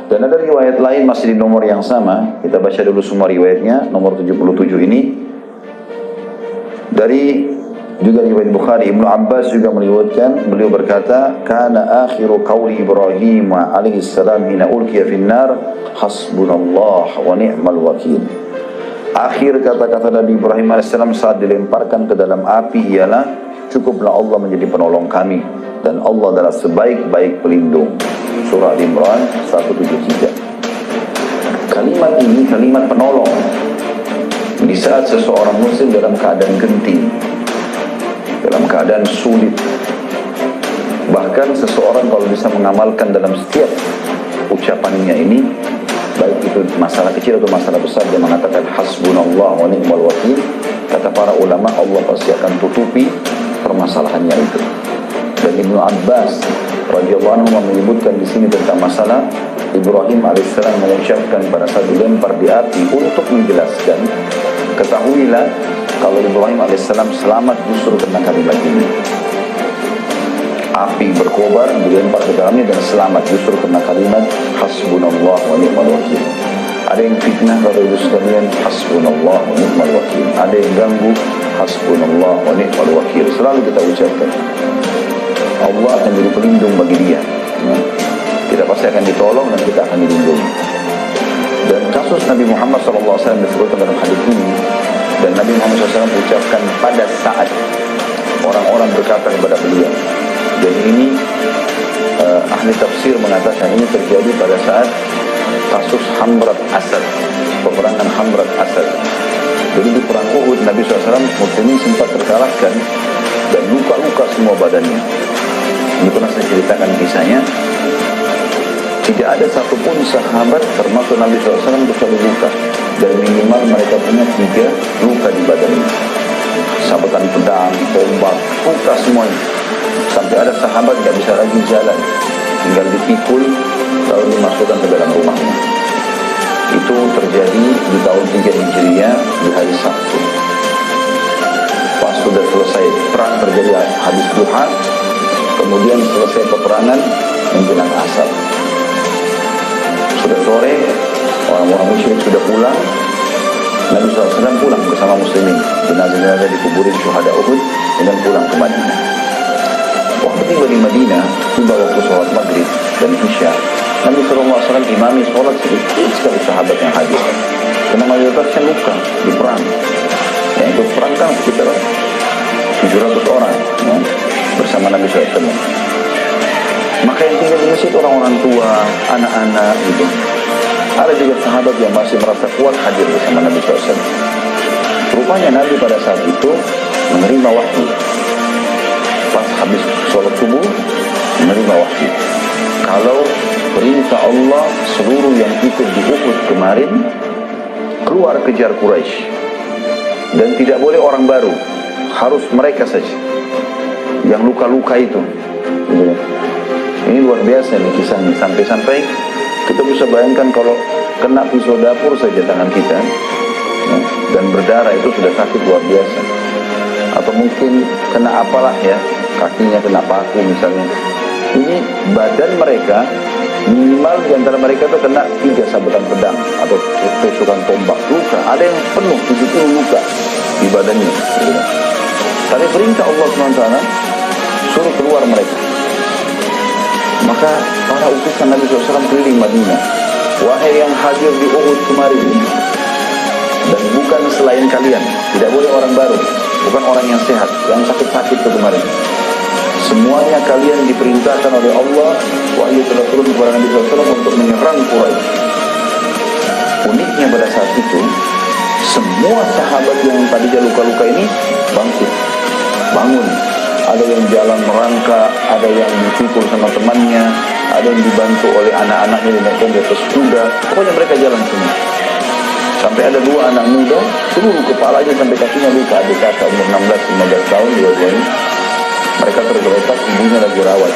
Dan ada riwayat lain masih di nomor yang sama. Kita baca dulu semua riwayatnya. Nomor 77 ini dari juga riwayat Bukhari. Ibnu Abbas juga meriwayatkan, beliau berkata, "Kana akhiru qawli Ibrahim alaihi salam hina ulqiya finnar, hasbunallah wa ni'mal wakil." Akhir kata-kata Nabi Ibrahim AS saat dilemparkan ke dalam api ialah, cukuplah Allah menjadi penolong kami dan Allah adalah sebaik-baik pelindung. Surah Al-Imran 173. Kalimat ini kalimat penolong di saat seseorang muslim dalam keadaan genting, dalam keadaan sulit. Bahkan seseorang kalau bisa mengamalkan dalam setiap ucapannya ini, baik itu masalah kecil atau masalah besar, dia mengatakan hasbunallah wa ni'mal wakil, kata para ulama Allah pasti akan tutupi permasalahannya itu. Dan Ibnu Abbas radhiyallahu anhu menyebutkan di sini tentang masalah Ibrahim alaihissalam mengucapkan pada saat dilempar di api untuk menjelaskan, ketahuilah kalau Ibrahim alaihissalam selamat justru karena kalimat ini. Api berkobar dilempar ke dalamnya dan selamat justru karena kalimat hasbunallah wa ni'mal wakil. Ada yang fitnah kalau itu sekalian, hasbunallah wa ni'mal wakil. Ada yang ganggu, hasbunallah wa ni'mal wakil. Selalu kita ucapkan, Allah akan jadi pelindung bagi dia. Kita pasti akan ditolong dan kita akan dilindungi. Dan kasus Nabi Muhammad SAW disebutkan dalam hadis ini, dan Nabi Muhammad SAW ucapkan pada saat orang-orang berkata kepada beliau. Jadi ini ahli tafsir mengatakan ini terjadi pada saat kasus Hamrat Asad, peperangan Hamrat Asad. Jadi di perang Uhud Nabi SAW muslimin sempat terkalahkan dan luka-luka semua badannya. Ini pernah saya ceritakan kisahnya. Tidak ada satupun sahabat termasuk Nabi SAW kecuali luka, dan minimal mereka punya 3 luka di badannya. Sabetan pedang, tombak, luka semuanya. Sampai ada sahabat tidak bisa lagi jalan, tinggal dipikul lalu dimasukkan ke dalam rumahnya. Itu terjadi di tahun 3 Hijriah di hari Sabtu. Pas sudah selesai perang terjadi habis duha, kemudian selesai peperangan menjelang asar. Sudah sore, orang-orang musyrik sudah pulang. Nabi SAW pulang bersama muslimin. Jenazah-jenazah dikuburin syuhada Uhud dan pulang ke Madinah. Waktu tiba di Madinah, tiba waktu sholat maghrib dan isya, Nabi SAW imami sholat sedikit sekali sahabat yang hadir. Karena mayoritasnya luka di perang. Yang ikut perang kan sekitar 700 orang ya, bersama Nabi SAW. Maka yang tinggal di masjid orang-orang tua, anak-anak gitu. Ada juga sahabat yang masih merasa kuat hadir bersama Nabi SAW. Rupanya Nabi pada saat itu menerima wahyu. Pas habis sholat subuh menerima wahyu. Kalau perintah Allah seluruh yang ikut di Uhud kemarin keluar kejar Quraisy. Dan tidak boleh orang baru, harus mereka saja yang luka-luka itu. Ini luar biasa nih kisahnya, sampai-sampai kita bisa bayangkan kalau kena pisau dapur saja tangan kita ya, dan berdarah itu sudah sakit luar biasa. Atau mungkin kena apalah ya, kakinya kena paku misalnya. Ini badan mereka minimal di antara mereka itu kena 3 sabetan pedang atau tusukan tombak, luka. Ada yang penuh 70 luka di badannya. Tapi perintah Allah SWT suruh keluar mereka. Maka para utusan Nabi SAW keliling Madinah. Wahai yang hadir di Uhud kemarin, dan bukan selain kalian, tidak boleh orang baru, bukan orang yang sehat, yang sakit-sakit itu kemarin. Semuanya kalian diperintahkan oleh Allah, wahyu telah turun kepada Nabi SAW untuk menyerang Quraisy. Uniknya pada saat itu, semua sahabat yang tadinya luka-luka ini bangkit, bangun. Ada yang jalan merangkak, ada yang dipikul sama temannya, ada yang dibantu oleh anak-anaknya dinaikkan di atas kuda. Pokoknya mereka jalan semua. Sampai ada 2 anak muda, seluruh kepalanya sampai kakinya luka. Adik kakak umur 16-15 tahun, dua-duanya. Mereka tergeletak, ibunya lagi rawat.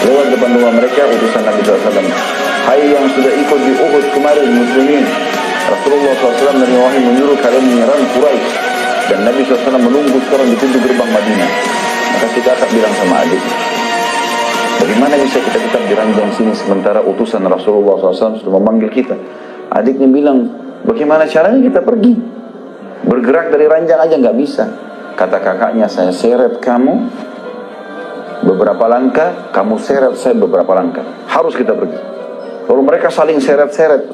Lewat depan rumah mereka, utusan Nabi SAW. Hai yang sudah ikut di Uhud kemarin, muslimin. Rasulullah SAW dari wahyu menyuruh kalian menyerang Quraisy. Dan Nabi SAW menunggu sekarang di pintu gerbang Madinah. Maka si kakak bilang sama adik, Bagaimana bisa kita tetap di ranjang sini sementara utusan Rasulullah SAW sudah memanggil kita? Adiknya bilang, bagaimana caranya kita pergi? Bergerak dari ranjang aja nggak bisa. Kata kakaknya, saya seret kamu beberapa langkah, kamu seret saya beberapa langkah. Harus kita pergi. Lalu mereka saling seret-seret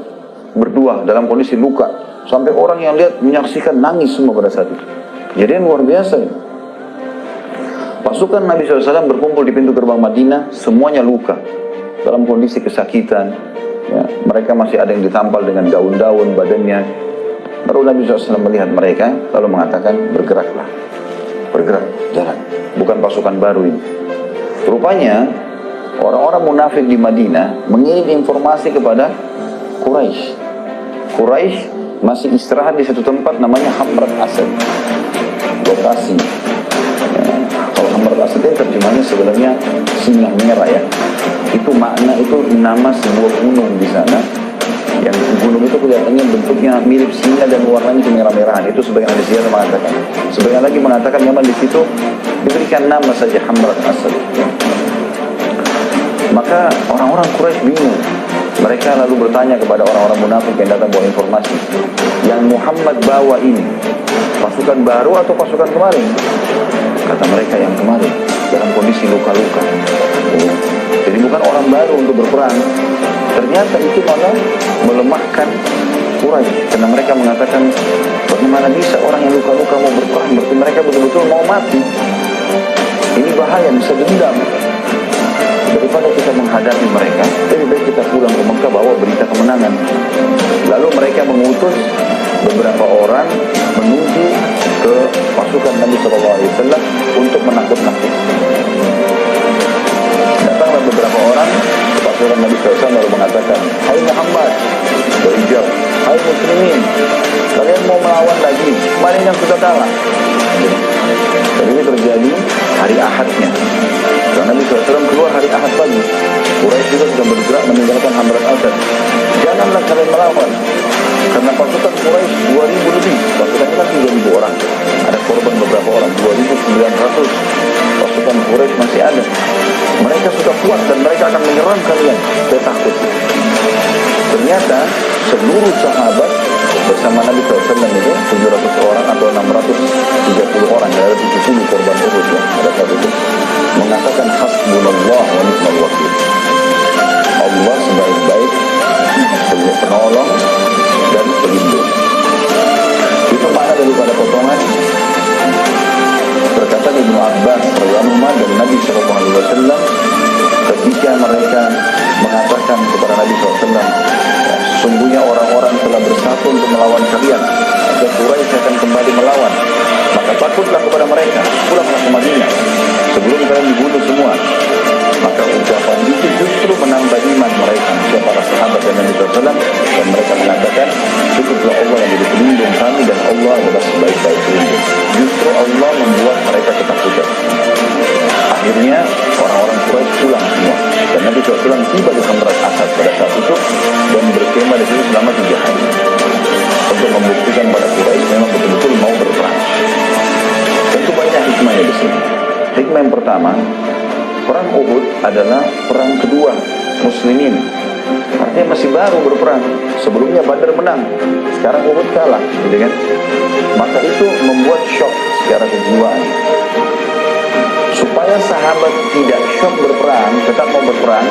berdua dalam kondisi luka. Sampai orang yang lihat menyaksikan nangis semua pada saat itu. Kejadian luar biasa ini. Pasukan Nabi SAW berkumpul di pintu gerbang Madinah, semuanya luka, dalam kondisi kesakitan. Ya, mereka masih ada yang ditampal dengan daun-daun badannya. Baru Nabi SAW melihat mereka, lalu mengatakan, bergeraklah, bergerak, jalan. Bukan pasukan baru ini. Rupanya, orang-orang munafik di Madinah mengirim informasi kepada Quraisy. Quraisy masih istirahat di satu tempat namanya Hamrat Asad. Lokasi. Kalau Hamrat Asad itu terjemahnya sebenarnya singa merah ya. Itu makna, itu nama sebuah gunung di sana. Yang gunung itu kelihatannya bentuknya mirip singa dan warnanya kemerah-merahan. Itu sebagian ahli sejarah mengatakan. Sebagian lagi mengatakan memang di situ diberikan nama saja Hamrat Asad. Maka orang-orang Quraisy bingung. Mereka lalu bertanya kepada orang-orang munafik yang datang bawa informasi. Yang Muhammad bawa ini pasukan baru atau pasukan kemarin? Kata mereka yang kemarin, dalam kondisi luka-luka. Jadi bukan orang baru untuk berperang. Ternyata itu malah melemahkan Quraisy. Karena mereka mengatakan, bagaimana bisa orang yang luka-luka mau berperang? Berarti mereka betul-betul mau mati. Ini bahaya, bisa dendam. Daripada kita menghadapi mereka, lebih baik kita pulang ke Mekah bawa berita kemenangan. Lalu mereka mengutus beberapa orang menuju ke pasukan Nabi SAW untuk menakut-nakut. Datanglah beberapa orang ke pasukan Nabi SAW lalu mengatakan, hai Muhammad, berhijab, hai muslimin, kalian mau melawan lagi, kemarin yang sudah kalah. Dan ini terjadi hari Ahadnya. Karena Nabi SAW keluar hari Ahad pagi. Quraisy juga sudah bergerak meninggalkan Hamrat Asad. Janganlah kalian melawan. Karena pasukan Quraisy 2.000 lebih. Pasukannya kan 3.000 orang. Ada korban beberapa orang, 2.900. Pasukan Quraisy masih ada. Mereka sudah kuat dan mereka akan menyerang kalian. Saya takut. Ternyata seluruh sahabat bersama Nabi SAW itu 700 orang atau 630 orang, ada 70 korban Uhud ya, pada saat itu mengatakan hasbunallah wa ni'mal wakil. Allah sebaik-baik penolong dan pelindung. Itu makna daripada potongan perkataan Ibnu Abbas radhiyallahu dan Nabi SAW ketika mereka mengatakan kepada Nabi SAW, sesungguhnya orang-orang telah bersatu untuk melawan kalian, maka Quraisy akan kembali melawan. Maka takutlah kepada mereka, pulanglah ke Madinah sebelum kalian dibunuh semua. Maka ucapan itu justru menambah iman mereka, para sahabat dan Nabi SAW, dan mereka mengatakan, cukuplah Allah yang jadi pelindung kami dan Allah adalah sebaik-baik pelindung. Justru Allah membuat mereka ketakutan. Akhirnya orang-orang Quraisy pulang semua dan Nabi SAW tiba di Hamrat Asad pada saat itu dan berkemah di situ selama 3 hari untuk membuktikan pada Quraisy memang betul-betul mau berperang. Tentu banyak hikmahnya di sini. Hikmah yang pertama, perang Uhud adalah perang kedua Muslimin. Artinya masih baru berperang. Sebelumnya Badar menang, sekarang Uhud kalah, gitu kan? Maka itu membuat shock secara kejiwaan. Supaya sahabat tidak syok berperang, tetap mau berperang,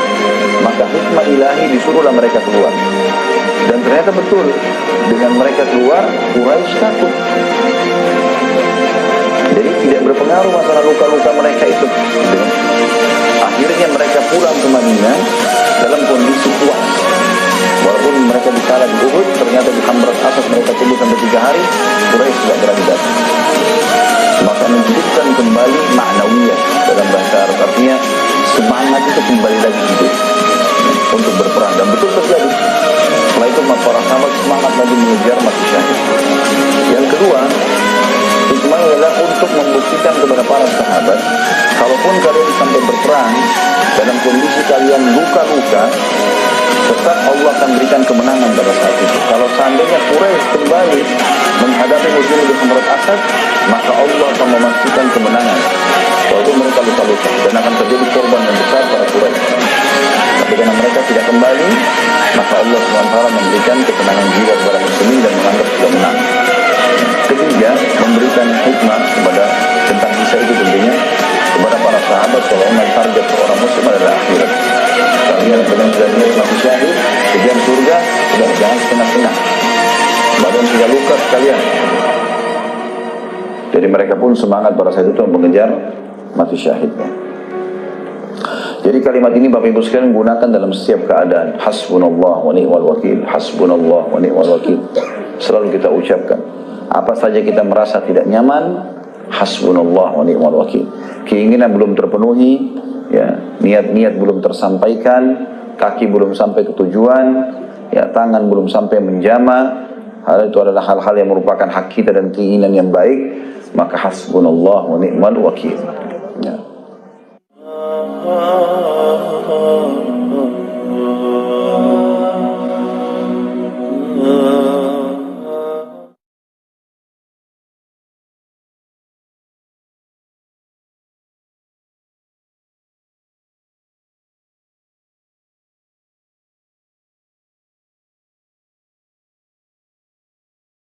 maka hikmah ilahi disuruhlah mereka keluar. Dan ternyata betul, dengan mereka keluar, Quraisy takut. Jadi tidak berpengaruh masalah luka-luka mereka itu. Akhirnya mereka pulang ke Madinah dalam kondisi kuat. Walaupun mereka dikalah di Uhud, ternyata di Hamrat Asad mereka tunggu sampai 3 hari, Quraisy tidak berani datang. Maka menghidupkan kembali ma'nawiyah dalam bahasa Arab, artinya semangat itu kembali lagi hidup untuk berperang, dan betul terjadi. Setelah itu para sahabat semangat lagi mengejar mati syahid. Yang kedua, hikmah adalah untuk membuktikan kepada para sahabat, kalaupun kalian sampai berperang dalam kondisi kalian luka-luka, tetap Allah akan berikan kemenangan pada saat itu. Kalau seandainya Quraisy kembali menghadapi muslimin di Hamrat Asad, maka Allah akan memastikan kemenangan. Walaupun mereka luka-luka dan akan terjadi korban yang besar pada Quraisy. Tapi karena mereka tidak kembali, maka Allah SWT memberikan ketenangan jiwa kepada muslimin dan menganggap sudah menang. Ketiga, memberikan hikmah kepada tentang kisah itu tentunya kepada para sahabat kalau memang target seorang muslim adalah akhirat. Kalian dengan sudah niat mati syahid, tujuan surga, sudah jangan setengah-setengah. Badan sudah luka sekalian. Jadi mereka pun semangat pada saat itu mengejar mati syahidnya. Jadi kalimat ini Bapak Ibu sekalian gunakan dalam setiap keadaan. Hasbunallah wa ni'mal wakil. Hasbunallah wa ni'mal wakil. Selalu kita ucapkan. Apa saja kita merasa tidak nyaman, hasbunallah wa ni'mal wakil. Keinginan belum terpenuhi, ya, niat-niat belum tersampaikan, kaki belum sampai ke tujuan, ya, tangan belum sampai menjama. Hal itu adalah hal-hal yang merupakan hak kita dan keinginan yang baik, maka hasbunallah wa ni'mal wakil. Ya.